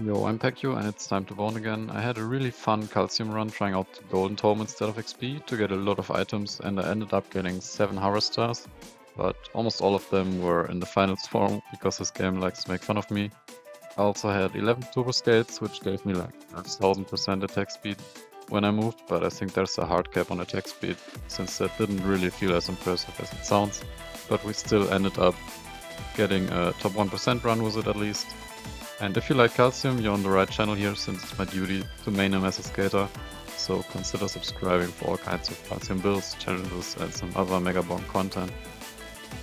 Yo, I'm Pecyo and it's time to bone again. I had a really fun calcium run trying out the golden tome instead of XP to get a lot of items, and I ended up getting 7 harvest stars, but almost all of them were in the finals form because this game likes to make fun of me. I also had 11 turbo scales, which gave me like 1000% attack speed when I moved, but I think there's a hard cap on attack speed since that didn't really feel as impressive as it sounds, but we still ended up getting a top 1% run with it at least. And if you like calcium, you're on the right channel here, since it's my duty to main him as a skater, so consider subscribing for all kinds of calcium builds, challenges and some other Megabonk content.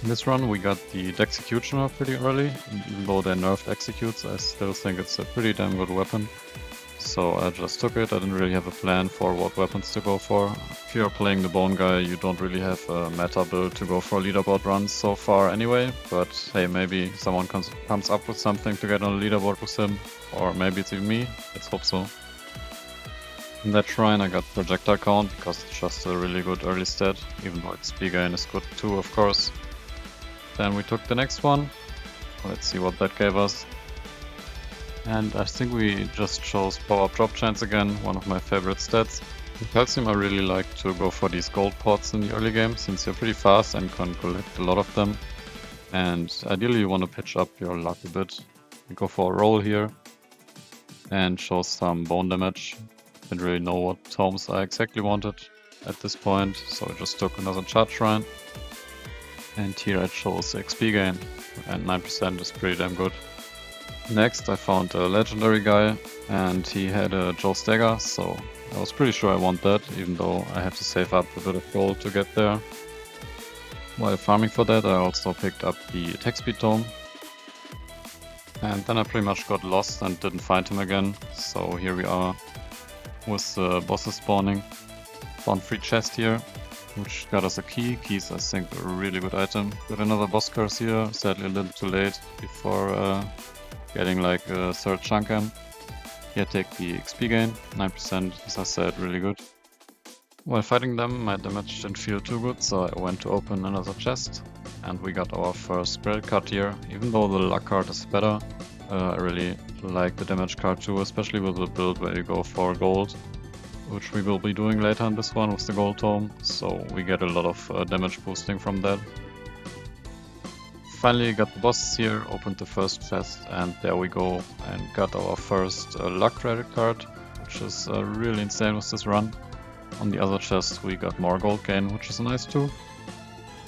In this run we got the Executioner pretty early, and even though they nerfed executes, I still think it's a pretty damn good weapon. So I just took it. I didn't really have a plan for what weapons to go for. If you're playing the Bone guy, you don't really have a meta build to go for leaderboard runs so far anyway, but hey, maybe someone comes up with something to get on a leaderboard with him, or maybe it's even me, let's hope so. In that shrine I got projectile count because it's just a really good early stat, even though XP gain is good too, of course. Then we took the next one. Let's see what that gave us. And I think we just chose power drop chance again, one of my favorite stats. In calcium I really like to go for these gold pots in the early game, since you're pretty fast and can collect a lot of them. And ideally you want to pitch up your luck a bit. You go for a roll here and show some bone damage. Didn't really know what tomes I exactly wanted at this point, so I just took another charge shrine. And here I chose XP gain, and 9% is pretty damn good. Next I found a legendary guy, and he had a Joe's dagger, so I was pretty sure I want that, even though I had to save up a bit of gold to get there. While farming for that I also picked up the attack speed tome. And then I pretty much got lost and didn't find him again, so here we are with the bosses spawning. Found free chest here, which got us a key. Keys I think are a really good item. Got another boss curse here, sadly a little too late before getting like a third chunk in. Here take the XP gain, 9%, as I said, really good. While fighting them my damage didn't feel too good, so I went to open another chest. And we got our first credit card here. Even though the luck card is better, I really like the damage card too, especially with the build where you go for gold, which we will be doing later in this one with the gold tome, so we get a lot of damage boosting from that. Finally got the bosses here, opened the first chest, and there we go, and got our first luck credit card, which is really insane with this run. On the other chest we got more gold gain, which is nice too.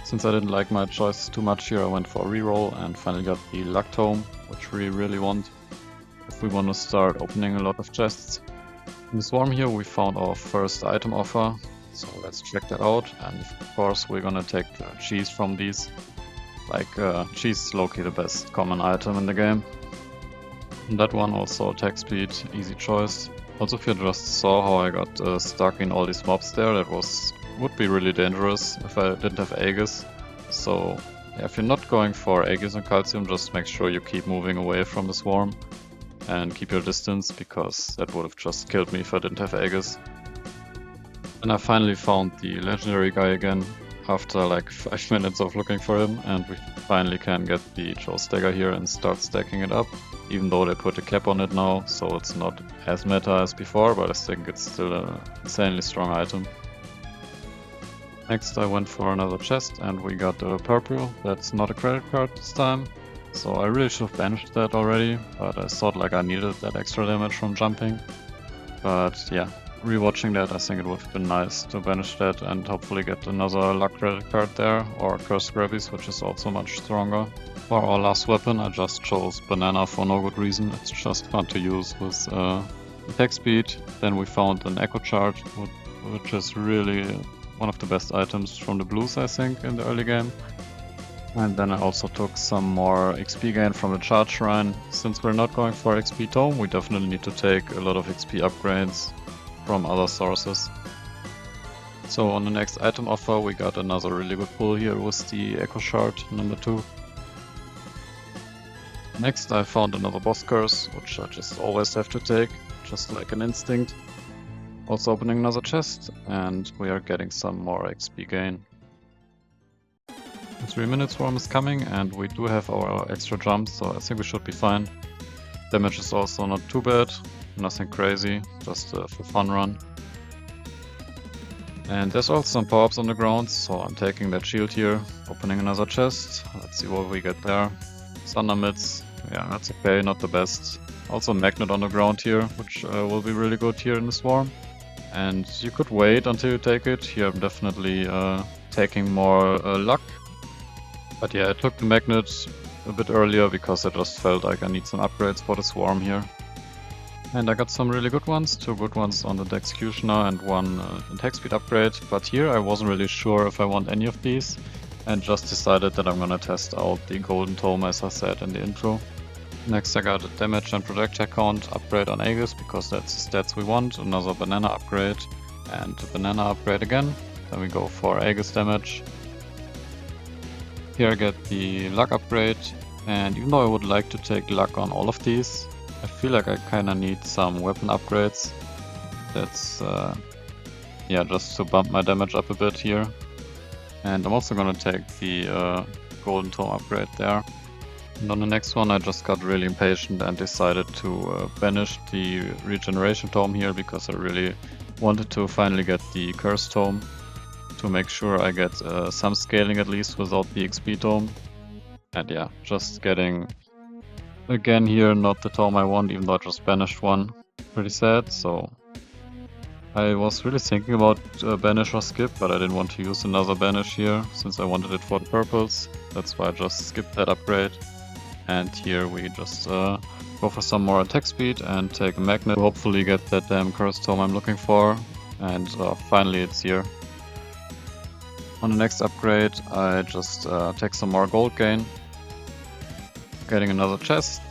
Since I didn't like my choices too much here, I went for a reroll and finally got the luck tome, which we really want if we want to start opening a lot of chests. In the swarm here we found our first item offer, so let's check that out, and of course we're gonna take the cheese from these. Like, cheese is low-key the best common item in the game. And that one also attack speed, easy choice. Also if you just saw how I got stuck in all these mobs there, that would be really dangerous if I didn't have Aegis. So yeah, if you're not going for Aegis and calcium, just make sure you keep moving away from the swarm and keep your distance, because that would have just killed me if I didn't have Aegis. And I finally found the legendary guy again after like 5 minutes of looking for him, and we finally can get the Joe's dagger here and start stacking it up, even though they put a cap on it now, so it's not as meta as before, but I think it's still an insanely strong item. Next I went for another chest and we got a purple. That's not a credit card this time, so I really should have banished that already, but I thought like I needed that extra damage from jumping. But yeah, rewatching that I think it would have been nice to banish that and hopefully get another luck credit card there, or curse grabbies, which is also much stronger. For our last weapon I just chose banana for no good reason, it's just fun to use with attack speed. Then we found an echo charge, which is really one of the best items from the blues I think in the early game. And then I also took some more XP gain from the charge shrine. Since we're not going for XP tome, we definitely need to take a lot of XP upgrades from other sources. So on the next item offer we got another really good pull here with the Echo Shard number 2. Next I found another boss curse, which I just always have to take, just like an instinct. Also opening another chest, and we are getting some more XP gain. The 3 minute swarm is coming and we do have our extra jump, so I think we should be fine. Damage is also not too bad, nothing crazy, just a for fun run. And there's also some power-ups on the ground, so I'm taking that shield here, opening another chest. Let's see what we get there. Thunder mids, yeah, that's okay, not the best. Also magnet on the ground here, which will be really good here in the swarm. And you could wait until you take it. Here I'm definitely taking more luck. But yeah, I took the magnet a bit earlier because I just felt like I need some upgrades for the swarm here. And I got some really good ones, 2 good ones on the executioner and 1 attack speed upgrade. But here I wasn't really sure if I want any of these and just decided that I'm gonna test out the golden tome as I said in the intro. Next I got a damage and projectile count upgrade on Aegis because that's the stats we want, another banana upgrade and a banana upgrade again. Then we go for Aegis damage. Here I get the luck upgrade, and even though I would like to take luck on all of these, I feel like I kinda need some weapon upgrades. That's yeah, just to bump my damage up a bit here. And I'm also gonna take the golden tome upgrade there. And on the next one I just got really impatient and decided to banish the regeneration tome here because I really wanted to finally get the curse tome to make sure I get some scaling at least without the XP tome. And yeah, just getting again here not the tome I want, even though I just banished one. Pretty sad, so I was really thinking about banish or skip, but I didn't want to use another banish here since I wanted it for the purples. That's why I just skipped that upgrade. And here we just go for some more attack speed and take a magnet to hopefully get that damn curse tome I'm looking for. And finally it's here. On the next upgrade I just take some more gold gain. Getting another chest.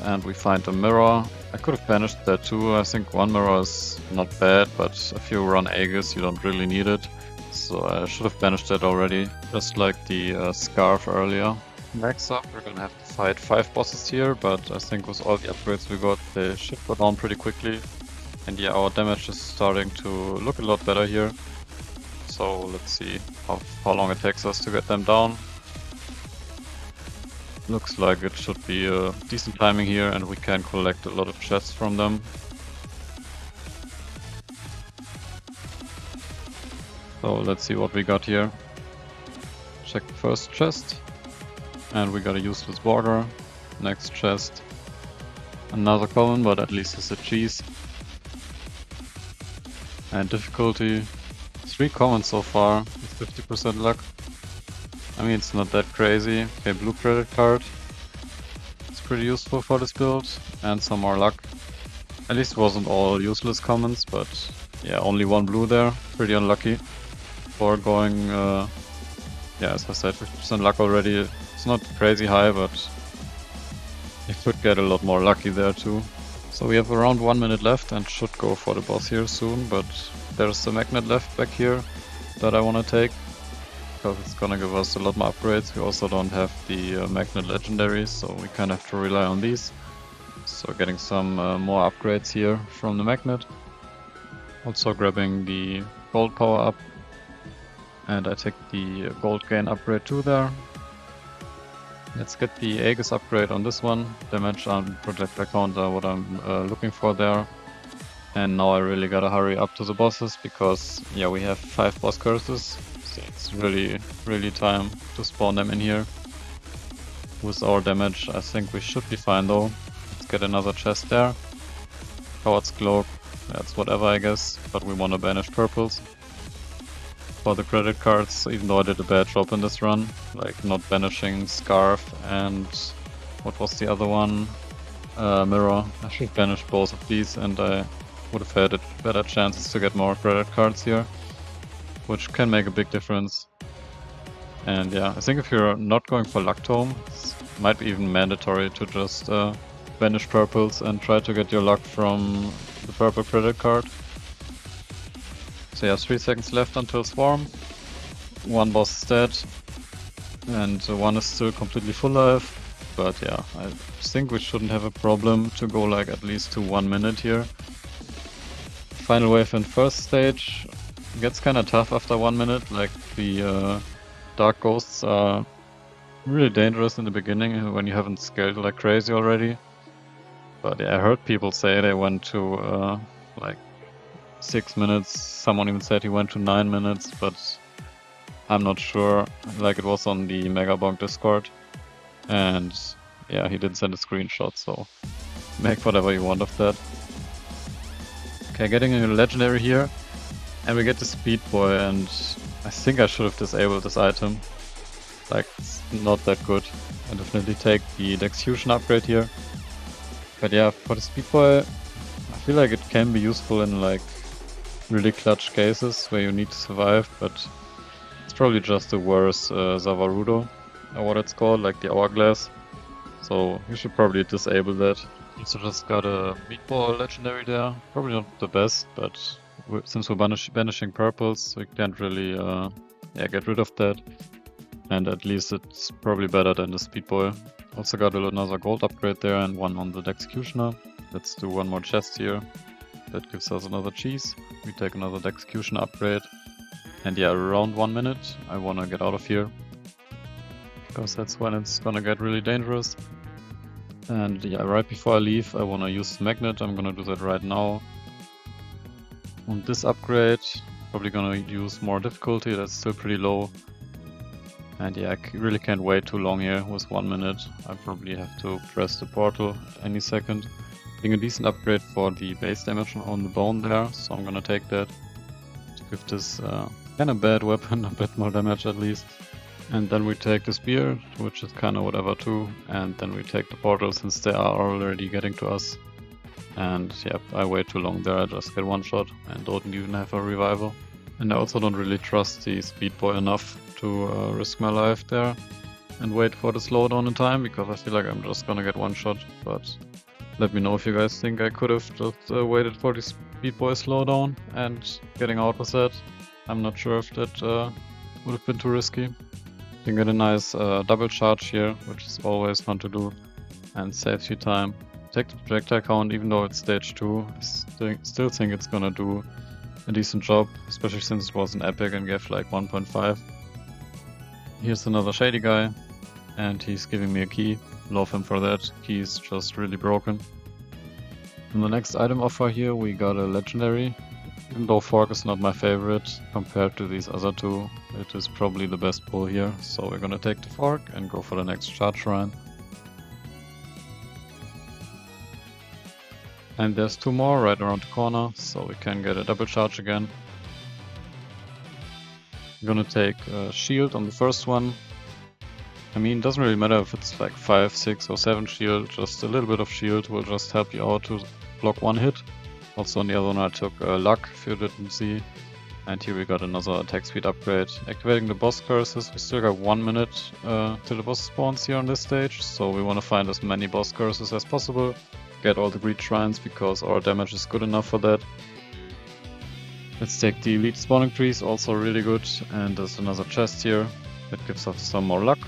And we find a mirror. I could have banished that too. I think 1 mirror is not bad, but if you run Aegis you don't really need it. So I should have banished that already, just like the scarf earlier. Next up we're gonna have to fight 5 bosses here, but I think with all the upgrades we got they should go down pretty quickly. And yeah, our damage is starting to look a lot better here. So let's see how long it takes us to get them down. Looks like it should be a decent timing here and we can collect a lot of chests from them. So let's see what we got here. Check the first chest. And we got a useless border. Next chest. Another common, but at least it's a cheese. And difficulty. 3 commons so far with 50% luck. I mean, it's not that crazy. Okay, blue credit card. It's pretty useful for this build. And some more luck. At least it wasn't all useless commons, but yeah, only 1 blue there. Pretty unlucky. For going, yeah, as I said, 50% luck already. It's not crazy high, but you could get a lot more lucky there too. So we have around 1 minute left and should go for the boss here soon, but there's the magnet left back here that I want to take. Because it's gonna give us a lot more upgrades. We also don't have the magnet legendaries, so we kind of have to rely on these. So getting some more upgrades here from the magnet. Also grabbing the gold power up. And I take the gold gain upgrade too there. Let's get the Aegis upgrade on this one. Damage and projectile count are what I'm looking for there. And now I really gotta hurry up to the bosses because yeah, we have 5 boss curses. So it's really time to spawn them in here. With our damage I think we should be fine though. Let's get another chest there. Coward's Cloak, that's whatever I guess, but we wanna banish purples. For the credit cards, even though I did a bad job in this run, like not banishing Scarf and what was the other one? Mirror. I should banish both of these and I would have had better chances to get more credit cards here, which can make a big difference. And yeah, I think if you're not going for Luck Tome, it might be even mandatory to just banish purples and try to get your luck from the purple credit card. So yeah, 3 seconds left until Swarm. 1 boss is dead. And 1 is still completely full life. But yeah, I think we shouldn't have a problem to go like at least to 1 minute here. Final wave in first stage gets kinda tough after 1 minute. Like the dark ghosts are really dangerous in the beginning when you haven't scaled like crazy already. But yeah, I heard people say they went to like 6 minutes. Someone even said he went to 9 minutes, but I'm not sure. Like, it was on the Megabonk Discord, and yeah, he didn't send a screenshot, so make whatever you want of that. Okay, getting a legendary here, and we get the Speed Boy, and I think I should have disabled this item. Like, it's not that good. I definitely take the execution upgrade here. But yeah, for the Speed Boy, I feel like it can be useful in like really clutch cases where you need to survive, but it's probably just the worst Zavarudo, or what it's called, like the Hourglass. So you should probably disable that. Also just got a Meatball legendary there. Probably not the best, but since we're banishing purples, we can't really get rid of that. And at least it's probably better than the Speed Boy. Also got another gold upgrade there and one on the Executioner. Let's do one more chest here. That gives us another cheese. We take another Executioner upgrade. And yeah, around 1 minute, I wanna get out of here. Because that's when it's gonna get really dangerous. And yeah, right before I leave, I wanna use the magnet. I'm gonna do that right now. On this upgrade, probably gonna use more difficulty. That's still pretty low. And yeah, I really can't wait too long here with 1 minute. I probably have to press the portal any second. Getting a decent upgrade for the base damage on the bone there, so I'm gonna take that to give this kinda bad weapon a bit more damage at least. And then we take the spear, which is kinda whatever too, and then we take the portal since they are already getting to us. And yeah, I wait too long there, I just get one shot and don't even have a revival. And I also don't really trust the Speed Boy enough to risk my life there and wait for the slowdown in time, because I feel like I'm just gonna get one shot. But let me know if you guys think I could have just waited for the Speed Boy slowdown and getting out with that. I'm not sure if that would have been too risky. You can get a nice double charge here, which is always fun to do and saves you time. Take the projectile count, even though it's stage 2, I still think it's gonna do a decent job, especially since it was an epic and gave like 1.5. Here's another shady guy, and he's giving me a key. Love him for that. Key is just really broken. In the next item offer here, we got a legendary. Even though Fork is not my favorite compared to these other two, it is probably the best pull here. So we're gonna take the Fork and go for the next charge shrine. And there's 2 more right around the corner, so we can get a double charge again. I'm gonna take a shield on the first one. I mean, it doesn't really matter if it's like 5, 6 or 7 shield, just a little bit of shield will just help you out to block 1 hit. Also on the other one I took luck, if you didn't see. And here we got another attack speed upgrade. Activating the boss curses, we still got 1 minute till the boss spawns here on this stage, so we want to find as many boss curses as possible. Get all the greed shrines because our damage is good enough for that. Let's take the elite spawning trees, also really good, and there's another chest here that gives us some more luck.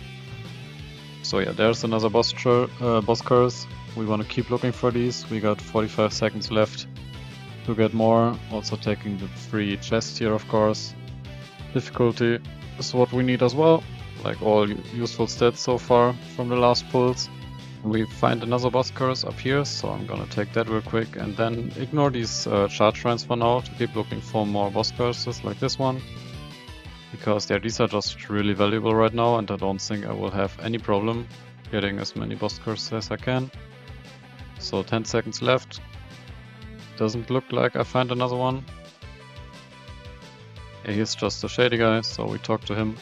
So yeah, there's another boss curse. We want to keep looking for these. We got 45 seconds left to get more. Also taking the 3 chests here, of course. Difficulty is what we need as well, like all useful stats so far from the last pulls. We find another boss curse up here, so I'm gonna take that real quick and then ignore these charge shrines for now to keep looking for more boss curses like this one. Because yeah, these are just really valuable right now and I don't think I will have any problem getting as many boss curses as I can. So 10 seconds left. Doesn't look like I find another one. Yeah, he's just a shady guy, so we talk to him.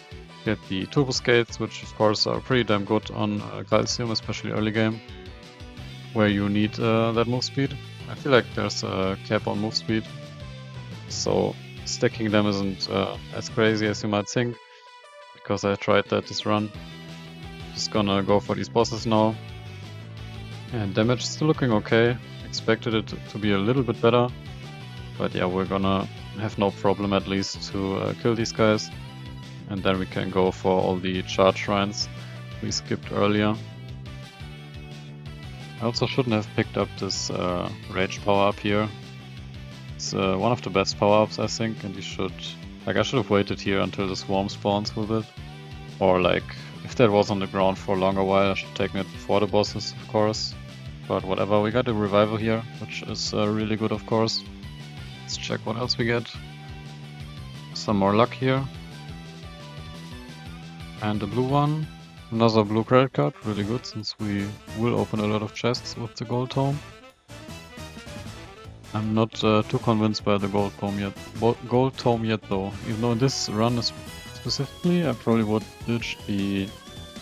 Get the turbo skates, which of course are pretty damn good on Calcium, especially early game, where you need that move speed. I feel like there's a cap on move speed, so stacking them isn't as crazy as you might think, because I tried that this run. Just gonna go for these bosses now. And damage is still looking okay. Expected it to be a little bit better, but yeah, we're gonna have no problem at least to kill these guys. And then we can go for all the charge shrines we skipped earlier. I also shouldn't have picked up this rage power up here. It's one of the best power ups I think, and you should... Like, I should have waited here until the swarm spawns with it. Or like, if that was on the ground for a longer while, I should have taken it before the bosses, of course. but whatever. We got a revival here, which is really good, of course. Let's check what else we get. Some more luck here. And a blue one. Another blue credit card, really good, since we will open a lot of chests with the gold tome. I'm not too convinced by the gold tome yet though. Even though this run is specifically, I probably would ditch the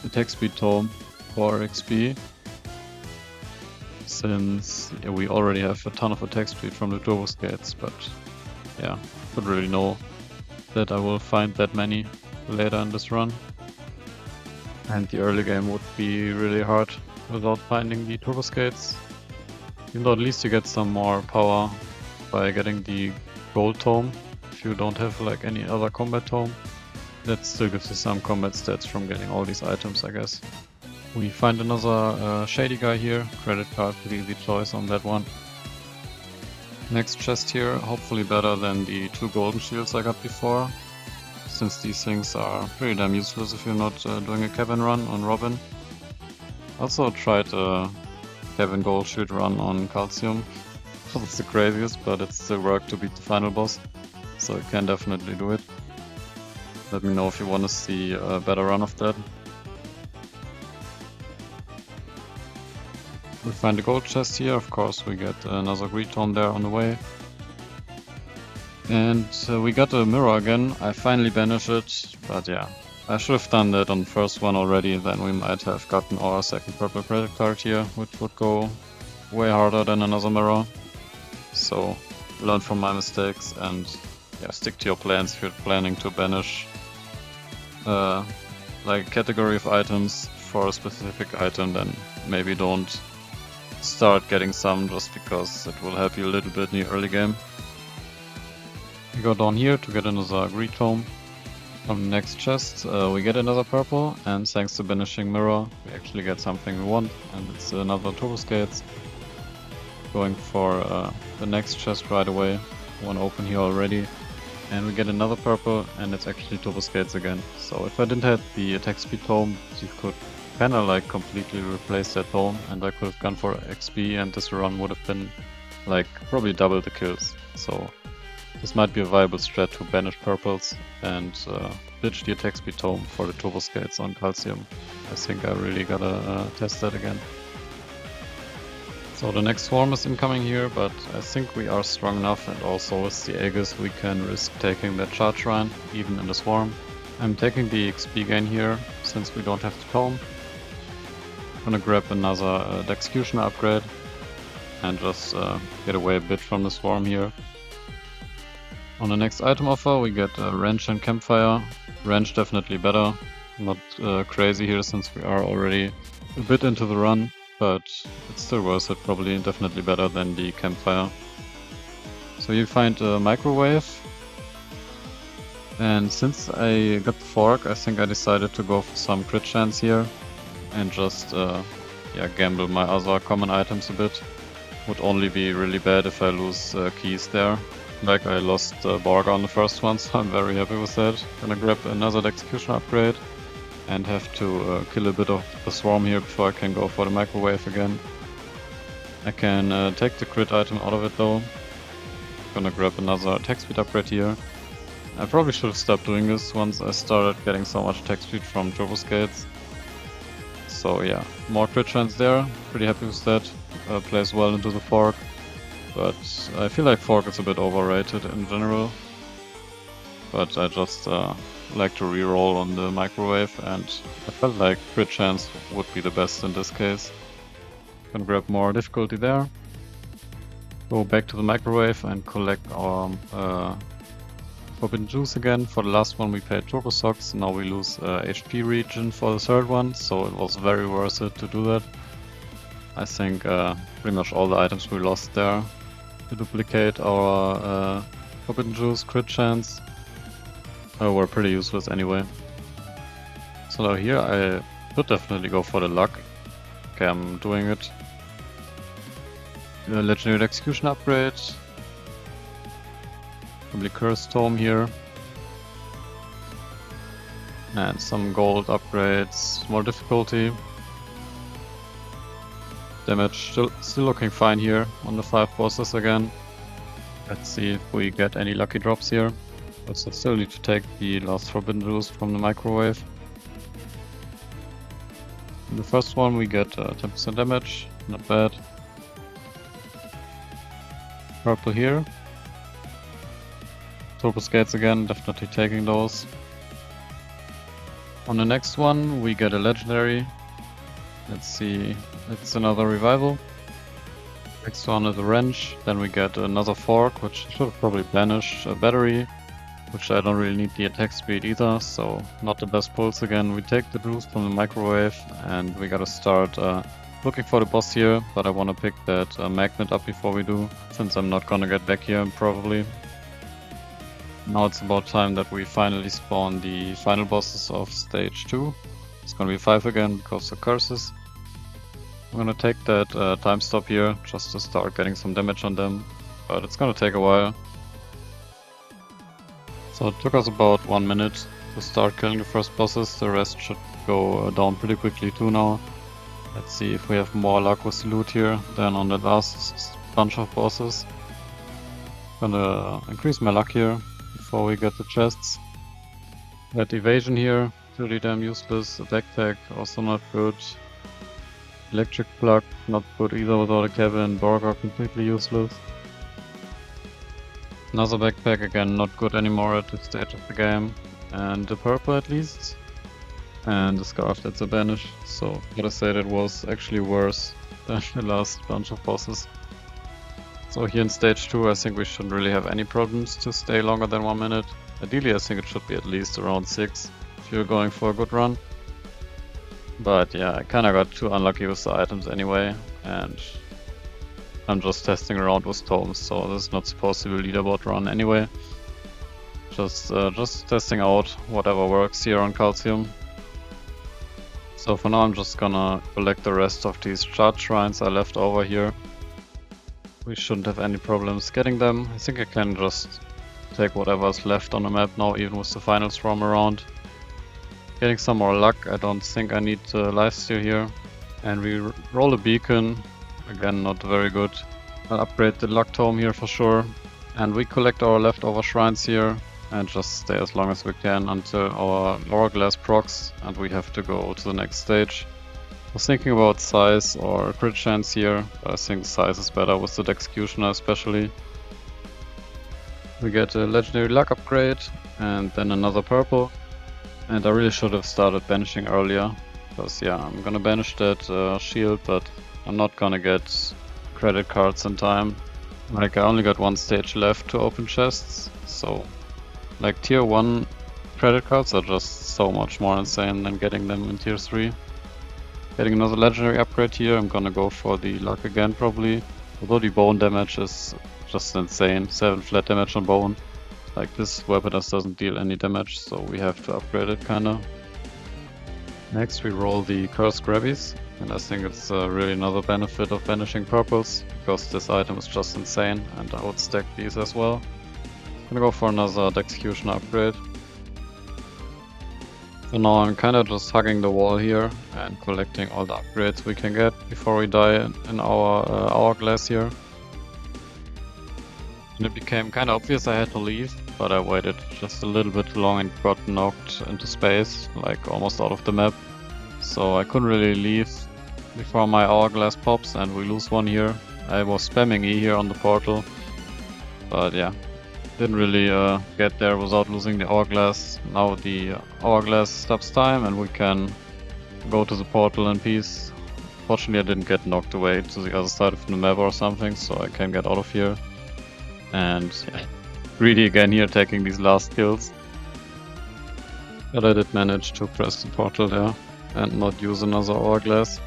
attack speed tome for XP. Since we already have a ton of attack speed from the turbo skates, but yeah, don't really know that I will find that many later in this run. And the early game would be really hard without finding the turbo skates. Even though at least you get some more power by getting the gold tome. If you don't have like any other combat tome, that still gives you some combat stats from getting all these items, I guess. We find another shady guy here. Credit card, pretty easy choice on that one. Next chest here, hopefully better than the 2 golden shields I got before, since these things are pretty damn useless if you're not doing a Kevin run on Robin. Also tried a Kevin gold shield run on Calcium. It's the craziest, but it still worked to beat the final boss, so you can definitely do it. Let me know if you want to see a better run of that. We find the gold chest here, of course we get another green tome there on the way. And we got a mirror again. I finally banished it, but yeah, I should have done that on the first one already, then we might have gotten our second purple credit card here, which would go way harder than another mirror. So learn from my mistakes and yeah, stick to your plans if you're planning to banish like a category of items for a specific item, then maybe don't start getting some just because it will help you a little bit in the early game. We go down here to get another green tome. From the next chest we get another purple, and thanks to banishing mirror we actually get something we want, and it's another turbo skates. Going for the next chest right away, one open here already, and we get another purple, and it's actually turbo skates again. So if I didn't have the attack speed tome, you could kinda like completely replace that tome, and I could have gone for XP, and this run would have been like probably double the kills. So this might be a viable strat to banish purples and ditch the attack speed tome for the turbo skates on Calcium. I think I really gotta test that again. So the next swarm is incoming here, but I think we are strong enough, and also with the Aegis we can risk taking that charge run even in the swarm. I'm taking the XP gain here since we don't have the tome. I'm gonna grab another executioner upgrade and just get away a bit from the swarm here. On the next item offer we get a wrench and campfire. Wrench definitely better, not crazy here since we are already a bit into the run, but it's still worth it, probably definitely better than the campfire. So you find a microwave, and since I got the fork I think I decided to go for some crit chance here and just yeah, gamble my other common items a bit. Would only be really bad if I lose keys there. Like I lost Borga on the first one, so I'm very happy with that. Gonna grab another execution upgrade and have to kill a bit of the swarm here before I can go for the microwave again. I can take the crit item out of it though. Gonna grab another attack speed upgrade here. I probably should have stopped doing this once I started getting so much attack speed from turbo skates. So yeah, more crit chance there, pretty happy with that. Plays well into the fork. But I feel like fork is a bit overrated in general. But I just like to reroll on the microwave, and I felt like crit chance would be the best in this case. Can grab more difficulty there. Go back to the microwave and collect our forbidden juice again. For the last one we paid turbo socks, now we lose HP regen for the third one, so it was very worth it to do that. I think pretty much all the items we lost there to duplicate our forbidden juice crit chance were pretty useless anyway. So now here I could definitely go for the luck. Okay, I'm doing it. Legendary execution upgrade. Probably cursed tome here. And some gold upgrades, more difficulty. Damage still looking fine here on the 5 bosses again. Let's see if we get any lucky drops here. Also still need to take the last forbidden juice from the microwave. In the first one we get 10% damage, not bad. Purple here. Turbo skates again, definitely taking those. On the next one we get a legendary. Let's see, it's another revival. Next one is a wrench, then we get another fork, which should have probably banished a battery, which I don't really need the attack speed either, so not the best pulse again. We take the juice from the microwave and we gotta start looking for the boss here, but I wanna pick that magnet up before we do, since I'm not gonna get back here probably. Now it's about time that we finally spawn the final bosses of stage 2. It's gonna be 5 again because of curses. I'm gonna take that time stop here just to start getting some damage on them, but it's gonna take a while. So it took us about 1 minute to start killing the first bosses. The rest should go down pretty quickly too now. Let's see if we have more luck with the loot here than on the last bunch of bosses. Gonna increase my luck here before we get the chests. That evasion here, pretty damn useless. A backpack, also not good. Electric plug, not good either without a cabin. Burger, completely useless. Another backpack, again not good anymore at this stage of the game. And the purple at least. And the scarf, that's a banish. So gotta say that was actually worse than the last bunch of bosses. So here in stage 2 I think we shouldn't really have any problems to stay longer than 1 minute. Ideally I think it should be at least around 6 if you're going for a good run. But yeah, I kinda got too unlucky with the items anyway, and I'm just testing around with tomes, so this is not supposed to be a leaderboard run anyway. Just testing out whatever works here on Calcium. So for now I'm just gonna collect the rest of these charge shrines I left over here. We shouldn't have any problems getting them. I think I can just take whatever's left on the map now, even with the final swarm around. Getting some more luck, I don't think I need lifesteal here. And we roll a beacon, again not very good. I'll upgrade the luck tome here for sure. And we collect our leftover shrines here and just stay as long as we can until our hourglass procs and we have to go to the next stage. I was thinking about size or crit chance here, but I think size is better with the executioner especially. We get a legendary luck upgrade and then another purple. And I really should have started banishing earlier, because yeah, I'm gonna banish that shield, but I'm not gonna get credit cards in time. Like I only got 1 stage left to open chests, so like tier 1 credit cards are just so much more insane than getting them in tier 3. Getting another legendary upgrade here, I'm gonna go for the luck again probably, although the bone damage is just insane, 7 flat damage on bone. Like this weapon just doesn't deal any damage, so we have to upgrade it kinda. Next we roll the cursed grabbies, and I think it's really another benefit of banishing purples, because this item is just insane and I would stack these as well. I'm gonna go for another executioner upgrade. So now I'm kinda just hugging the wall here and collecting all the upgrades we can get before we die in our hourglass here. And it became kinda obvious I had to leave, but I waited just a little bit too long and got knocked into space, like almost out of the map. So I couldn't really leave before my hourglass pops and we lose 1 here. I was spamming E here on the portal, but yeah, didn't really get there without losing the hourglass. Now the hourglass stops time and we can go to the portal in peace. Fortunately I didn't get knocked away to the other side of the map or something, so I can get out of here. And yeah, greedy again here, taking these last kills. But I did manage to press the portal there and not use another hourglass.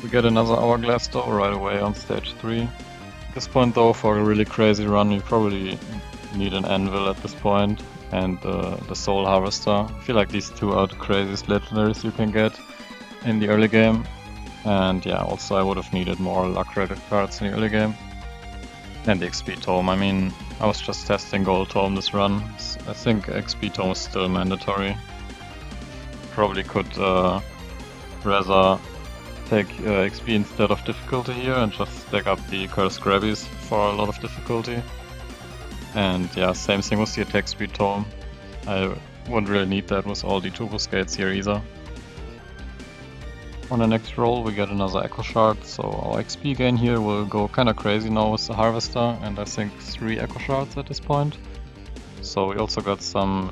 We get another hourglass though right away on stage 3. At this point though, for a really crazy run, you probably need an anvil at this point and the soul harvester. I feel like these 2 are the craziest legendaries you can get in the early game. And yeah, also I would have needed more luck credit cards in the early game. And the XP tome, I mean, I was just testing gold tome this run. I think XP tome is still mandatory. Probably could rather take XP instead of difficulty here and just stack up the Cursed Grabbies for a lot of difficulty. And yeah, same thing with the attack speed tome. I wouldn't really need that with all the turbo skates here either. On the next roll we get another Echo Shard, so our XP gain here will go kinda crazy now with the Harvester, and I think 3 Echo Shards at this point. So we also got some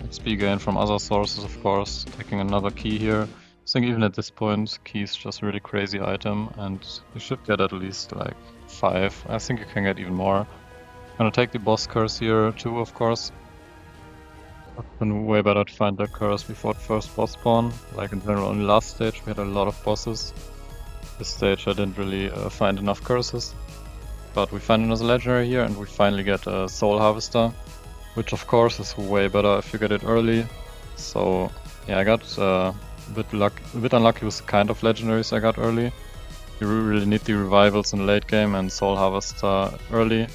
XP gain from other sources, of course, taking another key here. I think even at this point, key is just a really crazy item, and you should get at least like 5. I think you can get even more. I'm gonna take the boss curse here too, of course. It's been way better to find that curse before the first boss spawn. Like in general, on the last stage we had a lot of bosses. This stage I didn't really find enough curses. But we find another legendary here and we finally get a Soul Harvester. Which of course is way better if you get it early. So yeah, I got a bit unlucky with the kind of legendaries I got early. You really need the revivals in the late game and Soul Harvester early.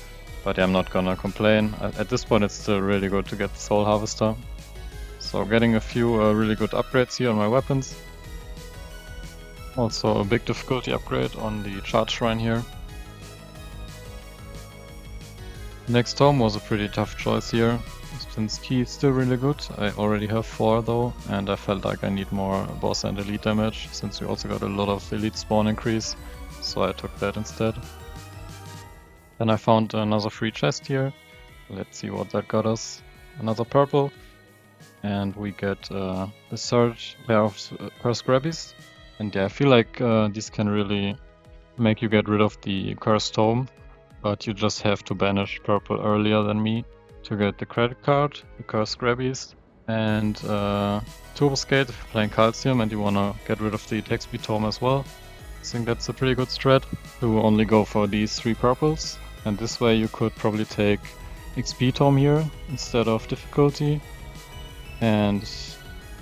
But yeah, I'm not gonna complain. At this point it's still really good to get the Soul Harvester. So getting a few really good upgrades here on my weapons. Also a big difficulty upgrade on the Charge Shrine here. Next tome was a pretty tough choice here, since key is still really good. I already have 4 though, and I felt like I need more boss and elite damage, since we also got a lot of elite spawn increase, so I took that instead. Then I found another free chest here. Let's see what that got us. Another purple. And we get the third pair of Cursed Grabbies. And yeah, I feel like these can really make you get rid of the Cursed Tome. But you just have to banish purple earlier than me to get the credit card, the Cursed Grabbies, and Turbo Skate if you're playing Calcium and you wanna get rid of the attack speed tome as well. I think that's a pretty good strat to only go for these 3 purples. And this way you could probably take XP tome here instead of difficulty. And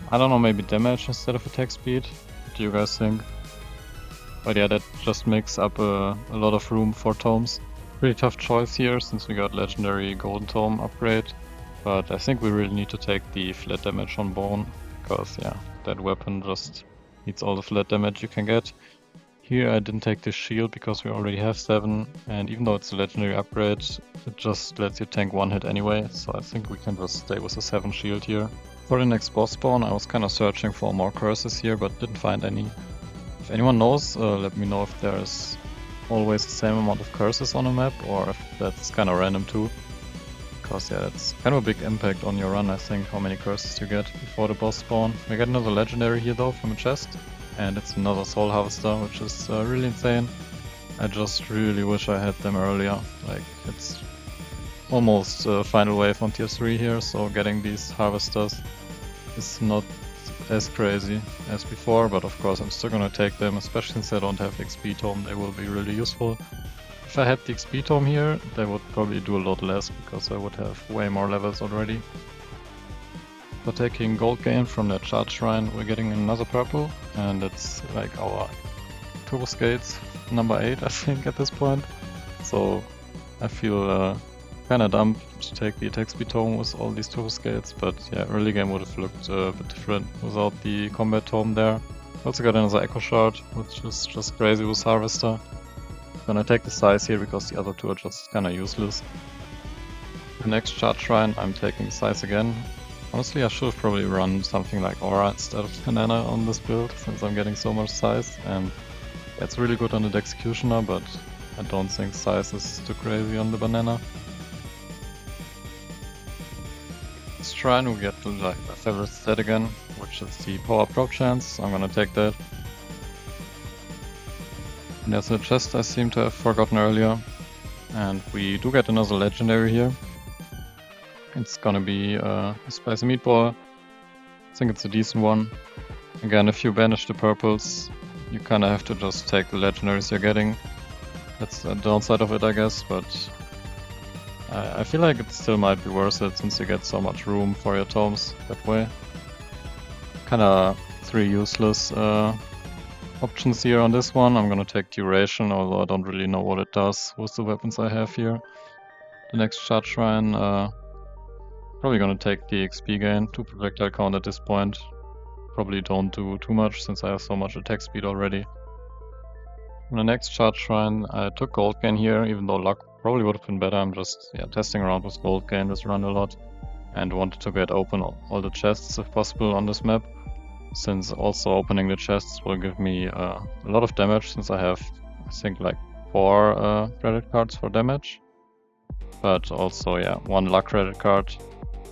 I don't know, maybe damage instead of attack speed. What do you guys think? But yeah, that just makes up a lot of room for tomes. Pretty tough choice here since we got legendary golden tome upgrade. But I think we really need to take the flat damage on Bone. Because yeah, that weapon just needs all the flat damage you can get. Here I didn't take this shield because we already have 7, and even though it's a legendary upgrade, it just lets you tank 1 hit anyway, so I think we can just stay with a 7 shield here. For the next boss spawn I was kinda searching for more curses here, but didn't find any. If anyone knows, let me know if there's always the same amount of curses on a map, or if that's kinda random too. Because yeah, that's kind of a big impact on your run, I think, how many curses you get before the boss spawn. We get another legendary here though from a chest. And it's another Soul Harvester, which is really insane. I just really wish I had them earlier. Like, it's almost final wave on tier 3 here, so getting these Harvesters is not as crazy as before, but of course I'm still gonna take them, especially since I don't have XP tome, they will be really useful. If I had the XP tome here, they would probably do a lot less, because I would have way more levels already. For taking gold gain from that Charge Shrine, we're getting another purple, and it's like our Turbo Skates number 8, I think, at this point. So I feel kinda dumb to take the attack speed tome with all these Turbo Skates, but yeah, early game would have looked a bit different without the combat tome there. Also got another Echo Shard, which is just crazy with Harvester. Gonna take the size here because the other 2 are just kinda useless. The next Charge Shrine, I'm taking size again. Honestly, I should have probably run something like Aura instead of Banana on this build, since I'm getting so much size, and it's really good on the Executioner, but I don't think size is too crazy on the Banana. This shrine we get like a favorite stat again, which is the Power Prop chance, so I'm gonna take that. And there's a chest I seem to have forgotten earlier, and we do get another legendary here. It's gonna be a Spicy Meatball. I think it's a decent one. Again, if you banish the purples, you kinda have to just take the legendaries you're getting. That's the downside of it, I guess, but I feel like it still might be worth it since you get so much room for your tomes that way. Kinda 3 useless options here on this one. I'm gonna take Duration, although I don't really know what it does with the weapons I have here. The next Charge Shrine, probably gonna take the XP gain, 2 projectile count at this point. Probably don't do too much since I have so much attack speed already. On the next chart shrine, I took gold gain here, even though luck probably would have been better. I'm just testing around with gold gain this run a lot and wanted to get open all the chests if possible on this map, since also opening the chests will give me a lot of damage, since I have, I think, like 4 credit cards for damage, but also 1 luck credit card,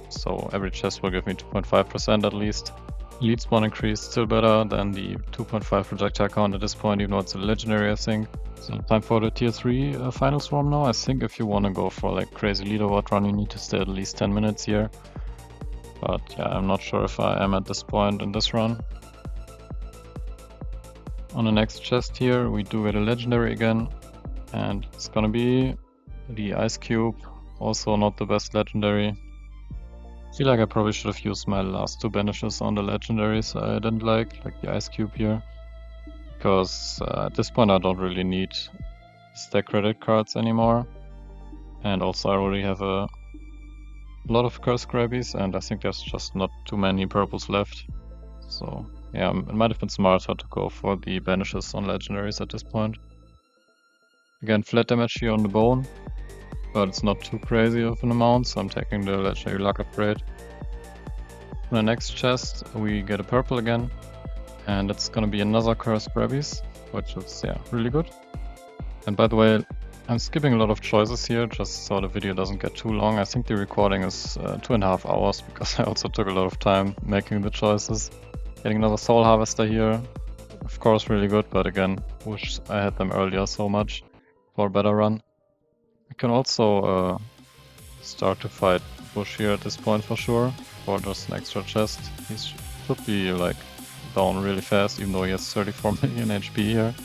so every chest will give me 2.5% at least. Lead spawn increase still better than the 2.5 projectile count at this point, even though it's a legendary, I think. So time for the tier 3 final swarm now. I think if you want to go for like crazy leaderboard run, you need to stay at least 10 minutes here. But yeah, I'm not sure if I am at this point in this run. On the next chest here, we do get a legendary again, and it's gonna be the ice cube, also not the best legendary. I feel like I probably should have used my last 2 banishes on the legendaries I didn't like the ice cube here, because at this point I don't really need stack credit cards anymore, and also I already have a lot of curse grabbies, and I think there's just not too many purples left, so yeah, it might have been smarter to go for the banishes on legendaries at this point. Again, flat damage here on the bone, but it's not too crazy of an amount, so I'm taking the legendary luck upgrade. On the next chest we get a purple again, and it's gonna be another curse grabbies, which is really good. And by the way, I'm skipping a lot of choices here just so the video doesn't get too long. I think the recording is 2.5 hours because I also took a lot of time making the choices. Getting another soul harvester here, of course really good, but again, wish I had them earlier so much for a better run. I can also start to fight Bush here at this point for sure, for just an extra chest. He should be like down really fast, even though he has 34 million HP here.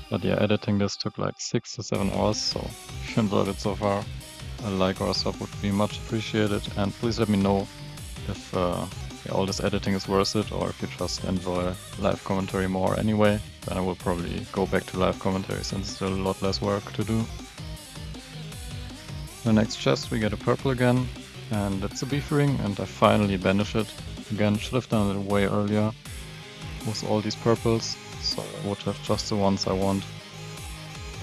But yeah, editing this took like 6 to 7 hours, so if you enjoyed it so far, a like or a sub would be much appreciated. And please let me know if all this editing is worth it, or if you just enjoy live commentary more anyway. Then I will probably go back to live commentary since it's still a lot less work to do. The next chest we get a purple again, and it's a beef ring, and I finally banish it. Again, should have done it way earlier with all these purples, so I would have just the ones I want.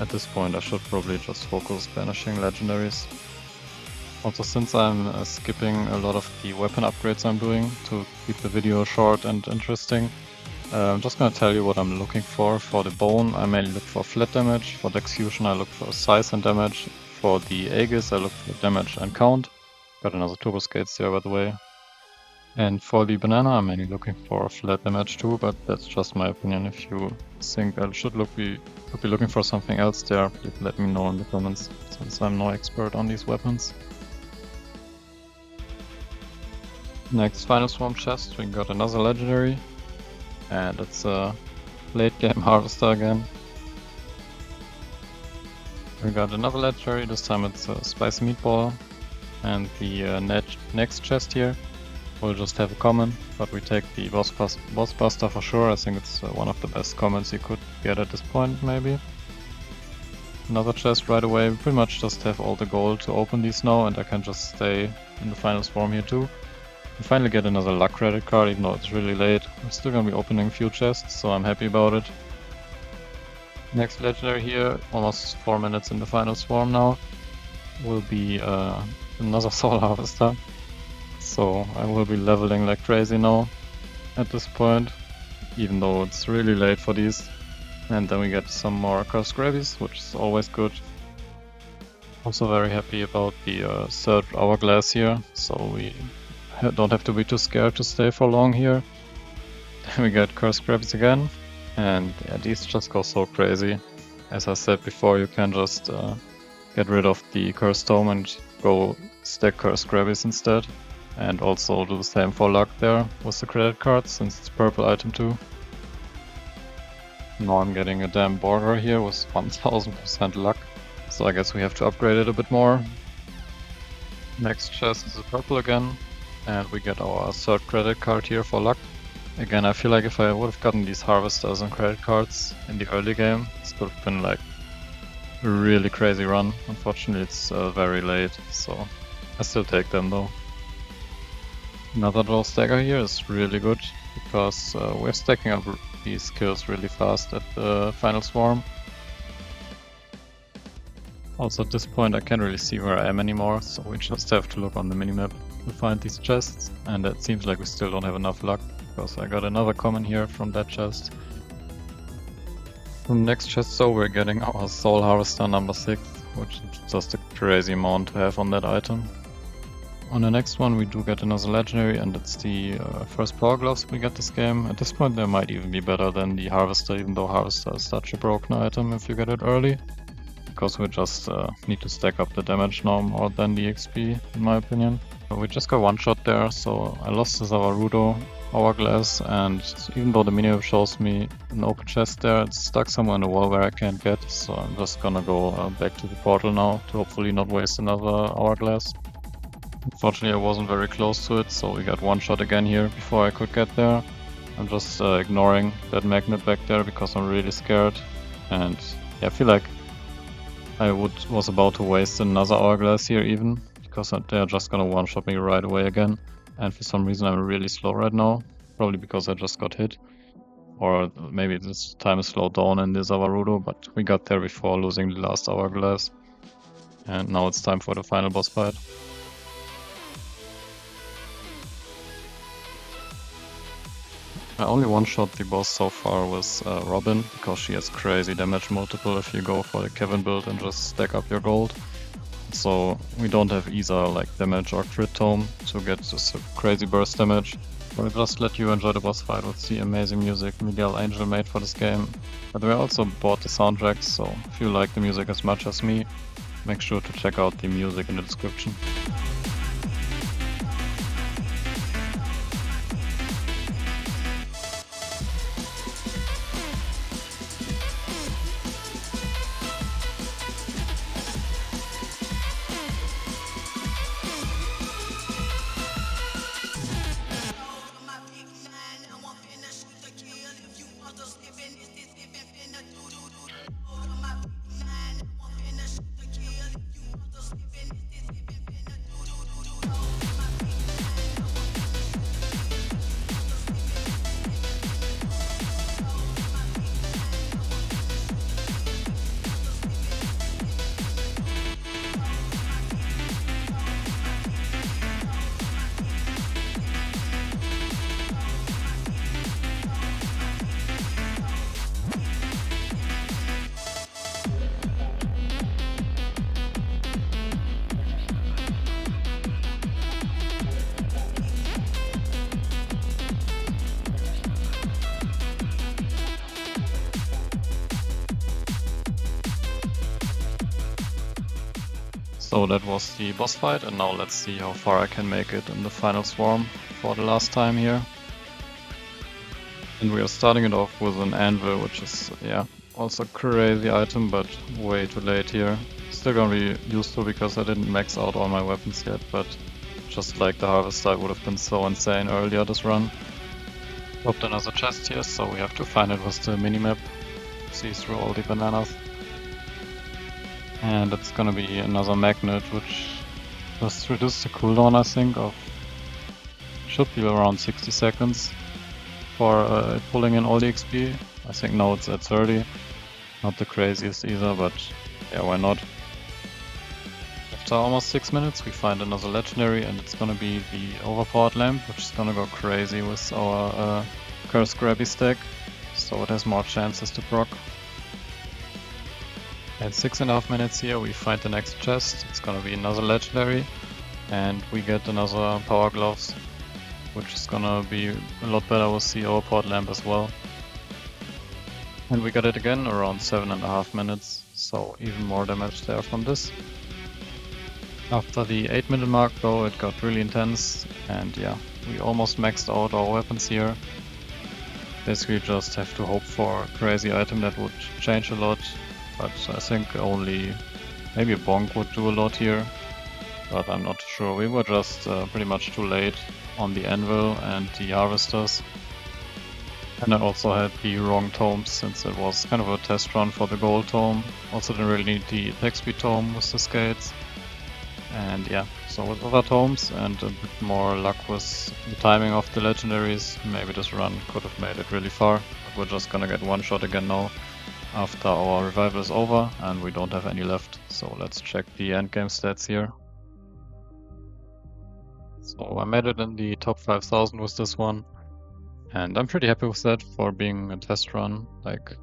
At this point I should probably just focus banishing legendaries. Also, since I'm skipping a lot of the weapon upgrades I'm doing to keep the video short and interesting, I'm just gonna tell you what I'm looking for. For the bone I mainly look for flat damage, for the execution I look for size and damage, for the Aegis I look for damage and count. Got another turbo skates here by the way. And for the banana I'm mainly looking for flat damage too, but that's just my opinion. If you think I should be looking for something else there, please let me know in the comments, since I'm no expert on these weapons. Next final swarm chest, we got another legendary, and it's a late game harvester again. We got another legendary, this time it's a spicy meatball, and the next chest here will just have a common, but we take the boss buster for sure. I think it's one of the best commons you could get at this point maybe. Another chest right away, we pretty much just have all the gold to open these now, and I can just stay in the final swarm here too. We finally get another luck credit card, even though it's really late. We're still gonna be opening a few chests, so I'm happy about it. Next legendary here, almost 4 minutes in the final swarm now, will be another soul harvester. So I will be leveling like crazy now at this point, even though it's really late for these. And then we get some more curse grabbies, which is always good. Also very happy about the third hourglass here, so we don't have to be too scared to stay for long here. Then we get curse grabbies again, and yeah, these just go so crazy. As I said before, you can just get rid of the curse tome and go stack curse grabbies instead. And also do the same for luck there with the credit card, since it's a purple item too. Now I'm getting a damn border here with 1000% luck, so I guess we have to upgrade it a bit more. Next chest is a purple again, and we get our third credit card here for luck. Again, I feel like if I would have gotten these harvesters and credit cards in the early game, this could have been like a really crazy run. Unfortunately it's very late, so I still take them though. Another draw stagger here is really good, because we're stacking up these kills really fast at the final swarm. Also at this point I can't really see where I am anymore, so we just have to look on the minimap to find these chests, and it seems like we still don't have enough luck, because I got another common here from that chest. From the next chest though we're getting our Soul Harvester number 6, which is just a crazy amount to have on that item. On the next one we do get another legendary, and it's the first power gloves we get this game. At this point they might even be better than the Harvester, even though Harvester is such a broken item if you get it early. Because we just need to stack up the damage now more than the XP, in my opinion. But we just got one shot there, so I lost this Avarudo hourglass, and even though the minimap shows me an open chest there, it's stuck somewhere in the wall where I can't get, so I'm just gonna go back to the portal now to hopefully not waste another hourglass. Unfortunately I wasn't very close to it, so we got one shot again here before I could get there. I'm just ignoring that magnet back there because I'm really scared, and yeah, I feel like I was about to waste another hourglass here even, because they're just gonna one-shot me right away again. And for some reason I'm really slow right now, probably because I just got hit. Or maybe this time is slowed down in this Avarudo, but we got there before losing the last hourglass. And now it's time for the final boss fight. I only one-shot the boss so far with Robin, because she has crazy damage multiple if you go for the Kevin build and just stack up your gold. So we don't have either like damage or crit tome to get this crazy burst damage. But I'll just let you enjoy the boss fight with the amazing music Medial Angel made for this game. But we also bought the soundtracks, so if you like the music as much as me, make sure to check out the music in the description. So that was the boss fight, and now let's see how far I can make it in the final swarm for the last time here. And we are starting it off with an anvil, which is, yeah, also a crazy item, but way too late here. Still gonna be useful because I didn't max out all my weapons yet, but just like the harvester, it would have been so insane earlier this run. Dropped another chest here, so we have to find it with the minimap. See through all the bananas. And it's gonna be another magnet, which just reduces the cooldown, I think, of should be around 60 seconds for pulling in all the XP. I think now it's at 30. Not the craziest either, but yeah, why not? After almost 6 minutes we find another legendary, and it's gonna be the overpowered lamp, which is gonna go crazy with our curse grabby stack, so it has more chances to proc. At 6.5 minutes here we find the next chest. It's gonna be another legendary, and we get another power gloves, which is gonna be a lot better with the overpowered lamp as well. And we got it again around 7.5 minutes, so even more damage there from this. After the 8-minute mark though, it got really intense, and yeah, we almost maxed out our weapons here. Basically just have to hope for a crazy item that would change a lot. But I think only maybe a bonk would do a lot here, but I'm not sure. We were just pretty much too late on the anvil and the harvesters. And I also had the wrong tomes, since it was kind of a test run for the gold tome. Also didn't really need the attack speed tome with the skates. And yeah, so with other tomes and a bit more luck with the timing of the legendaries, maybe this run could have made it really far. We're just gonna get one shot again now after our revival is over and we don't have any left. So let's check the endgame stats here. So I made it in the top 5000 with this one, and I'm pretty happy with that for being a test run. Like,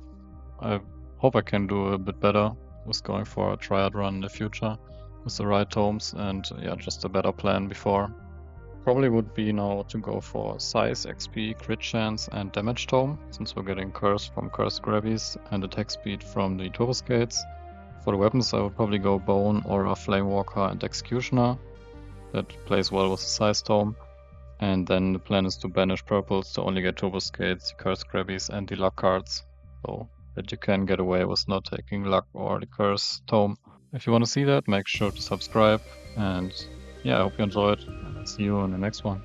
I hope I can do a bit better with going for a triad run in the future with the right tomes and yeah, just a better plan before. Probably would be now to go for size, XP, crit chance and damage tome, since we're getting curse from cursed grabbies and attack speed from the turbo skates. For the weapons I would probably go bone, aura, flame walker and executioner. That plays well with the size tome. And then the plan is to banish purples to only get turbo skates, cursed grabbies and the luck cards, so that you can get away with not taking luck or the curse tome. If you want to see that, make sure to subscribe, and yeah, I hope you enjoyed, and I'll see you in the next one.